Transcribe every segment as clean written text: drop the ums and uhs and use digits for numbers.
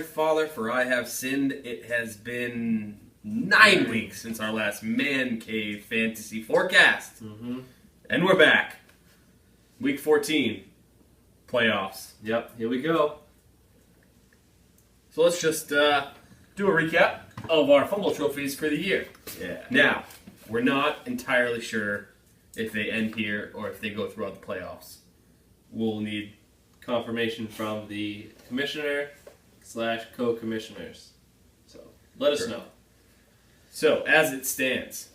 Father, for I have sinned. It has been 9 weeks since our last Man Cave Fantasy Forecast. And we're back. Week 14. Playoffs. Yep, here we go. So let's just do a recap of our fumble trophies for the year. Yeah. Now, we're not entirely sure if they end here or if they go throughout the playoffs. We'll need Confirmation from the commissioner/co-commissioners. So, let us know. So, as it stands,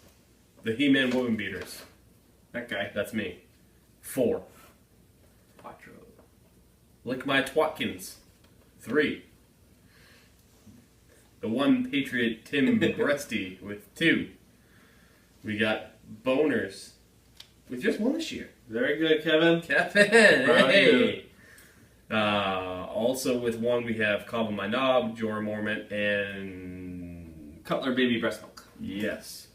the He-Man Woman Beaters. That guy. That's me. 4. Quattro. Lick My Twatkins. 3. The One Patriot Tim Bresty with 2. We got Boners with just 1 this year. Very good, Kevin. Kevin, Proud of hey! Also with 1 we have Cobble My Knob, Jorah Mormont, and... Cutler Baby Breast Milk. Yes.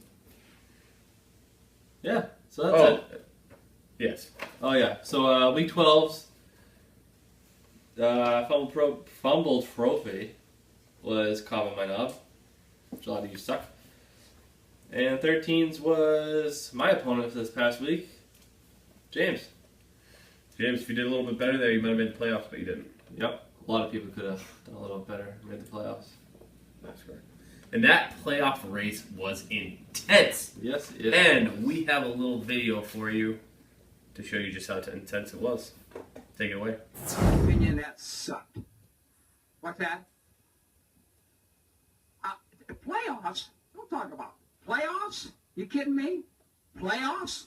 Yeah, so that's it. Yes. Oh, yeah. So, week 12's fumble trophy was Cobble My Knob, which a lot of you suck. And 13's was my opponent for this past week, James. James, if you did a little bit better there, you might have made the playoffs, but you didn't. Yep. A lot of people could have done a little bit better and made the playoffs. That's correct. And that playoff race was intense. Yes, it And we have a little video for you to show you just how intense it was. Take it away. Opinion that sucked. What's that? Playoffs? Don't talk about playoffs. You kidding me? Playoffs?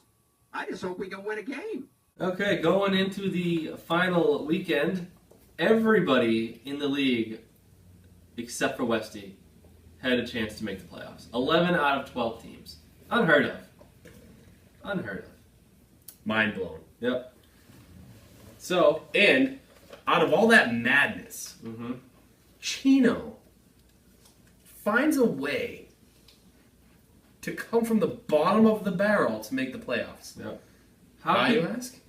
I just hope we can win a game. Okay, going into the final weekend, everybody in the league, except for Westy, had a chance to make the playoffs. 11 out of 12 teams. Unheard of. Unheard of. Mind blown. Yep. So, and out of all that madness, Chino finds a way to come from the bottom of the barrel to make the playoffs. Yep. How do you ask?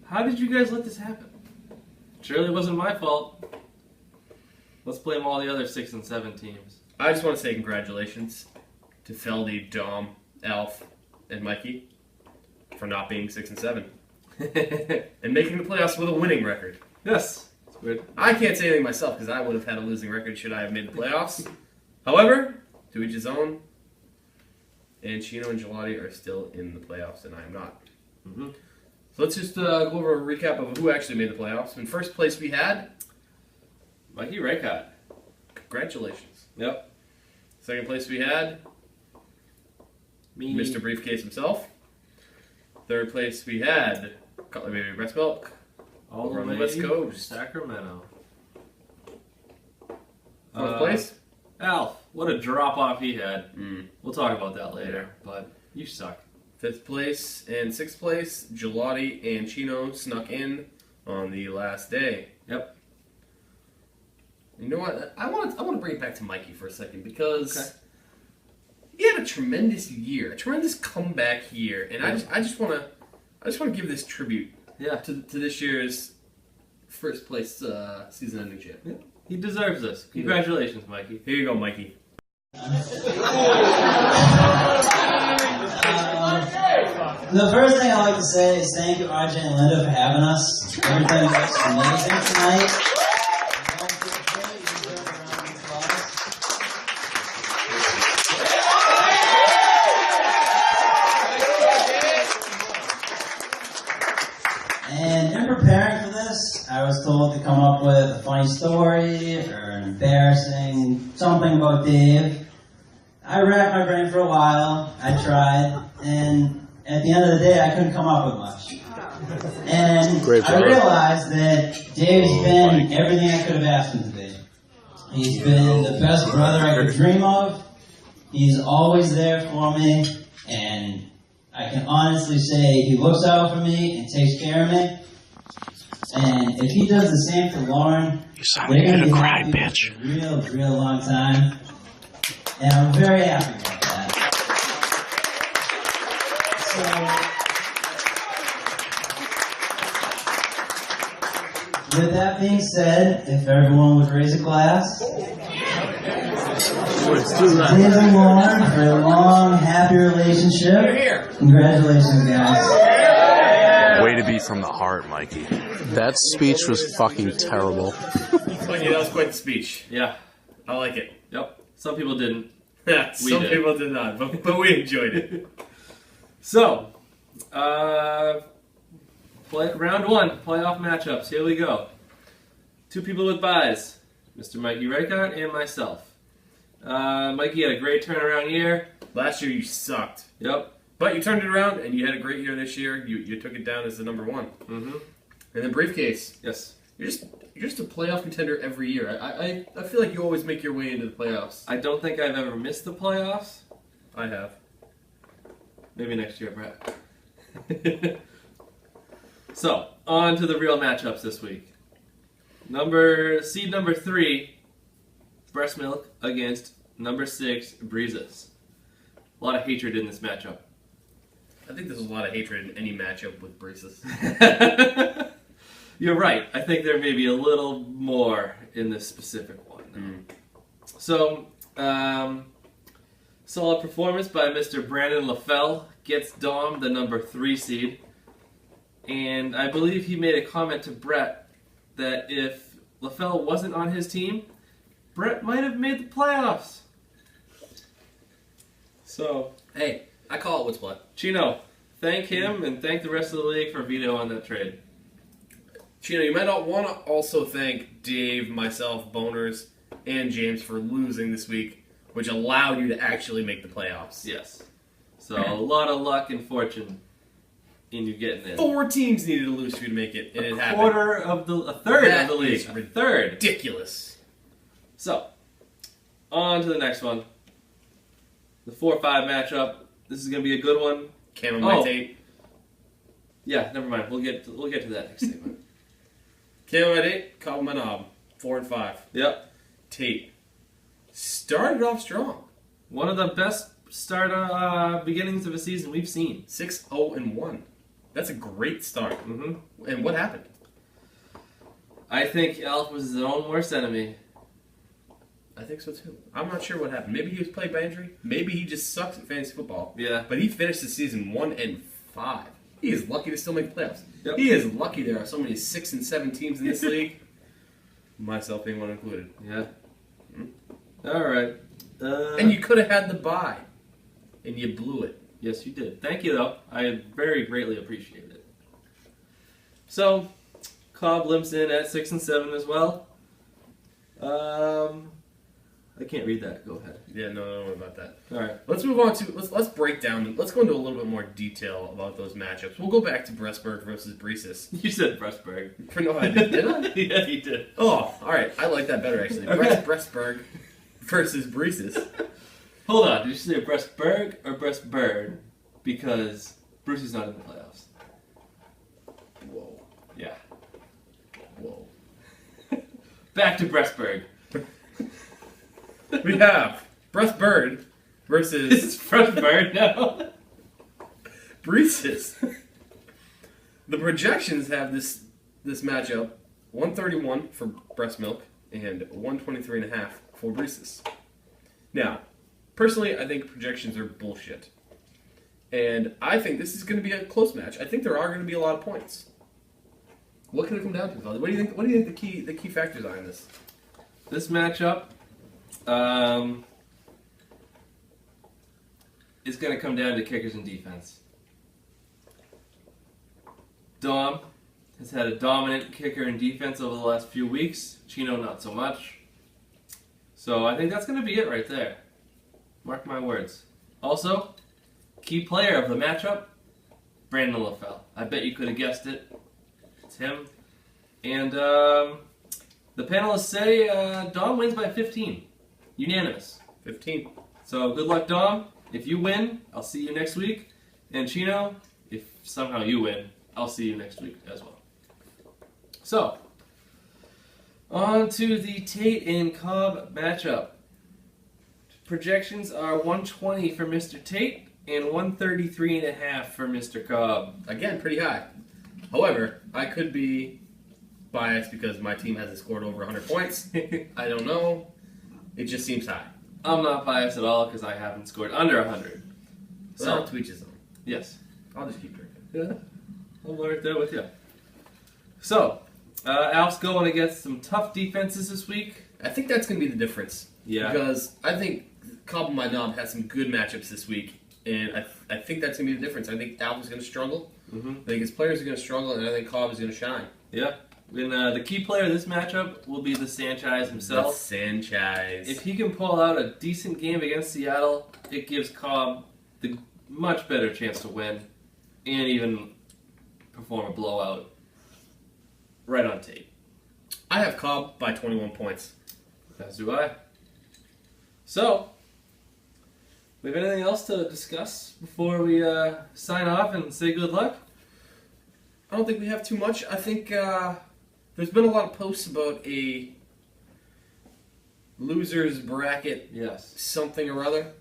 How did you guys let this happen? Surely it wasn't my fault. Let's blame all the other 6 and 7 teams. I just want to say congratulations to Feldy, Dom, Alf, and Mikey for not being 6 and 7 and making the playoffs with a winning record. Yes. It's weird. I can't say anything myself because I would have had a losing record should I have made the playoffs. However, to each his own. And Chino and Gelati are still in the playoffs, and I am not. So let's just go over a recap of who actually made the playoffs. In first place, we had Mikey Raycott. Congratulations. Yep. Second place, we had Me. Mr. Briefcase himself. Third place, we had Cutler Baby Breast Milk. All over the on way the West Coast. Sacramento. Fourth place? Alf. What a drop-off he had. We'll talk about that later, but you suck. Fifth place and sixth place, Gelati and Chino snuck in on the last day. Yep. You know what? I want to bring it back to Mikey for a second because he had a tremendous year, a tremendous comeback year, and I just want to give this tribute to this year's first place season-ending champ. Yeah. He deserves this. Congratulations, Mikey. Here you go, Mikey. The first thing I'd like to say is thank you, RJ and Linda, for having us. Everything was amazing tonight. And in preparing for this, I was told to come up with a funny story or an embarrassing something about Dave. I racked my brain for a while. I tried, and at the end of the day, I couldn't come up with much. And I realized that Dave's been everything I could have asked him to be. He's been the best brother I could dream of. He's always there for me, and I can honestly say he looks out for me and takes care of me. And if he does the same for Lauren, they're going to be happy for a real long time. And I'm very happy about that. So, With that being said, if everyone would raise a glass. Dave and Lauren for a long, happy relationship. Congratulations, guys. Way to be from the heart, Mikey. That speech was fucking terrible. Mikey, that was quite the speech. Yeah. I like it. Yep. Some people didn't. Some did. people did not, but we enjoyed it. So, round one, playoff matchups. Here we go. Two people with buys, Mr. Mikey Reichart and myself. Mikey had a great turnaround year. Last year you sucked. Yep. But you turned it around, and you had a great year this year. You took it down as the number one. Mm-hmm. And then Briefcase. Yes. You're just a playoff contender every year. I feel like you always make your way into the playoffs. I don't think I've ever missed the playoffs. I have. Maybe next year, Brett. So, on to the real matchups this week. Seed number 3, Breast Milk against number 6, Breezes. A lot of hatred in this matchup. I think there's a lot of hatred in any matchup with Breezes. You're right. I think there may be a little more in this specific one. So, solid performance by Mr. Brandon LaFell gets Dom the number 3 seed. And I believe he made a comment to Brett that if LaFell wasn't on his team, Brett might have made the playoffs. So, Hey, I call it what's what. Chino, thank him and thank the rest of the league for vetoing that trade. Chino, you might not want to also thank Dave, myself, Boners, and James for losing this week, which allowed you to actually make the playoffs. Yes. So, a lot of luck and fortune in you getting in. 4 teams needed to lose for you to make it, and it happened. A third That of the league. is A third. Ridiculous. So, on to the next one. The 4-5 matchup. This is going to be a good one. Chamomile Tate. Yeah, never mind. We'll get to that next segment. Chamomile Tate, Cobb Manob. 4 and 5. Yep. Tate started off strong. One of the best beginnings of a season we've seen. 6-0 and 1. That's a great start. Mm-hmm. And what happened? I think Alf was his own worst enemy. I think so too. I'm not sure what happened. Maybe he was plagued by injury. Maybe he just sucks at fantasy football. Yeah. But he finished the season 1 and 5. He is lucky to still make the playoffs. Yep. He is lucky there are so many 6 and 7 teams in this league. Myself being one included. Yeah. All right. And you could have had the bye. And you blew it. Yes, you did. Thank you, though. I very greatly appreciate it. So, Cobb limps in at 6 and 7 as well. I can't read that. Go ahead. Yeah, no, don't worry about that. All right. Let's move on to let's break down. Let's go into a little bit more detail about those matchups. We'll go back to Brestberg versus Breesis. You said Brestberg. No, I did. Did I? Yeah, you did. Oh, all right. I like that better actually. Okay. Brestberg versus Breesis. Hold on. Did you say Brestberg or Brestbird? Because Bruce is not in the playoffs. Whoa, Yeah. whoa. Back to Brestberg. We have Brestbird versus It's Brestberg now. Breesis. The projections have this matchup 131 for Breast Milk and 123.5 for Breesis. Now, personally, I think projections are bullshit. And I think this is going to be a close match. I think there are going to be a lot of points. What can it come down to, Father? What do you think? What do you think the key factors are in this? This matchup is going to come down to kickers and defense. Dom has had a dominant kicker and defense over the last few weeks. Chino, not so much. So I think that's going to be it right there. Mark my words. Also, key player of the matchup, Brandon LaFell. I bet you could have guessed it. It's him. And the panelists say Dom wins by 15. Unanimous. 15. So good luck, Dom. If you win, I'll see you next week. And Chino, if somehow you win, I'll see you next week as well. So, on to the Tate and Cobb matchup. Projections are 120 for Mr. Tate and 133.5 for Mr. Cobb. Again, pretty high. However, I could be biased because my team hasn't scored over 100 points. I don't know. It just seems high. I'm not biased at all because I haven't scored under 100. So, to each his own. Yes. I'll just keep drinking. Yeah, I'm right there with you. So, Alf's going against some tough defenses this week. I think that's going to be the difference. Yeah. Because I think Cobb and my knob has some good matchups this week, and I think that's going to be the difference. I think Alf is going to struggle. Mm-hmm. I think his players are going to struggle, and I think Cobb is going to shine. Yeah. And the key player in this matchup will be the Sanchez himself. Sanchez. If he can pull out a decent game against Seattle, it gives Cobb the much better chance to win and even perform a blowout right on tape. I have Cobb by 21 points. As do I. So, we have anything else to discuss before we sign off and say good luck? I don't think we have too much. I think there's been a lot of posts about a losers bracket, Yes. something or other.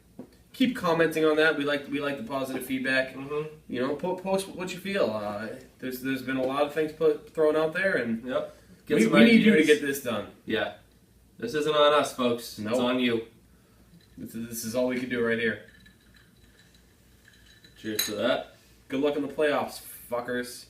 Keep commenting on that. We like the positive feedback. Mm-hmm. You know, post what you feel. There's been a lot of things thrown out there, and Yep. we need you to get this done. Yeah. This isn't on us, folks. Nope. It's on you. This is all we can do right here. Cheers to that. Good luck in the playoffs, fuckers.